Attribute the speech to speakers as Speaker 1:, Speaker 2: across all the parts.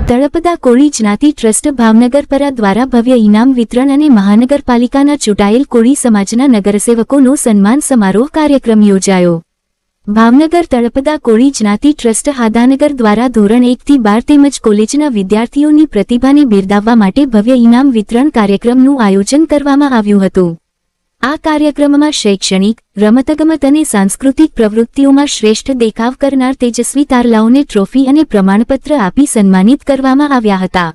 Speaker 1: તળપદા કોળી જ્ઞાતિ ટ્રસ્ટ ભાવનગરપરા દ્વારા ભવ્ય ઇનામ વિતરણ અને મહાનગરપાલિકાના ચૂંટાયેલ કોળી સમાજના નગરસેવકોનો સન્માન સમારોહ કાર્યક્રમ યોજાયો। ભાવનગર તળપદા કોળી જ્ઞાતિ ટ્રસ્ટ હાદાનગર દ્વારા ધોરણ 1 થી 12 તેમજ કોલેજના વિદ્યાર્થીઓની પ્રતિભાને બિરદાવવા માટે ભવ્ય ઇનામ વિતરણ કાર્યક્રમનું આયોજન કરવામાં આવ્યું હતું। આ કાર્યક્રમમાં શૈક્ષણિક, રમતગમત અને સાંસ્કૃતિક પ્રવૃત્તિઓમાં શ્રેષ્ઠ દેખાવ કરનાર તેજસ્વી તારલાઓને ટ્રોફી અને પ્રમાણપત્ર આપી સન્માનિત કરવામાં આવ્યા હતા।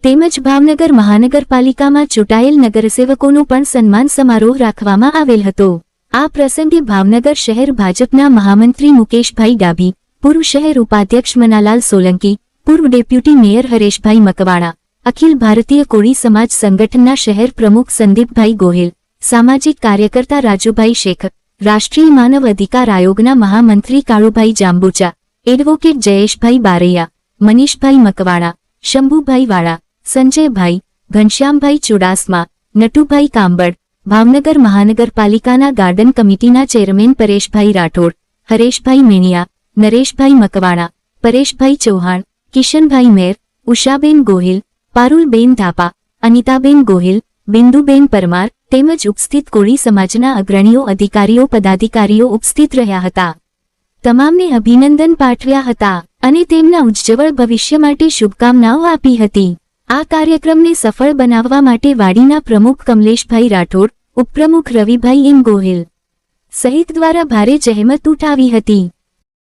Speaker 1: તેમજ ભાવનગર મહાનગરપાલિકામાં ચૂંટાયેલ નગરસેવકોનો પણ સન્માન સમારોહ રાખવામાં આવેલ હતો। આ પ્રસંગે ભાવનગર શહેર ભાજપના મહામંત્રી મુકેશભાઈ ડાભી, પૂર્વ શહેર ઉપાધ્યક્ષ મનાલાલ સોલંકી, પૂર્વ ડેપ્યુટી મેયર હરેશભાઈ મકવાણા, અખિલ ભારતીય કોળી સમાજ સંગઠનના શહેર પ્રમુખ સંદીપભાઈ ગોહિલ, સામાજિક કાર્યકર્તા રાજુભાઈ શેખ, રાષ્ટ્રીય માનવ અધિકાર આયોગના મહામંત્રી કાળુભાઈ જાંબુચા, એડવોકેટ જયેશભાઈ બારૈયા, મનીષભાઈ મકવાણા, શંભુભાઈ વાળા, સંજયભાઈ, ઘનશ્યામભાઈ ચુડાસમા, નટુભાઈ કાંબડ, ભાવનગર મહાનગરપાલિકાના ગાર્ડન કમિટીના ચેરમેન પરેશભાઈ રાઠોડ, હરેશભાઈ મેણિયા, નરેશભાઈ મકવાણા, પરેશભાઈ ચૌહાણ, કિશનભાઈ મેર, ઉષાબેન ગોહિલ, પારુલબેન ધાપા, અનિતાબેન ગોહિલ, બિંદુબેન પરમાર તેમજ ઉપસ્થિત કોળી સમાજના અગ્રણીઓ, અધિકારીઓ, પદાધિકારીઓ ઉપસ્થિત રહ્યા હતા। તમામને અભિનંદન પાઠવ્યા હતા અને તેમના ઉજ્જવળ ભવિષ્ય માટે શુભકામનાઓ આપી હતી। આ કાર્યક્રમને સફળ બનાવવા માટે વાડીના પ્રમુખ કમલેશભાઈ રાઠોડ, ઉપપ્રમુખ રવિભાઈ એમ ગોહિલ સહિત દ્વારા ભારે જહેમત ઉઠાવી હતી।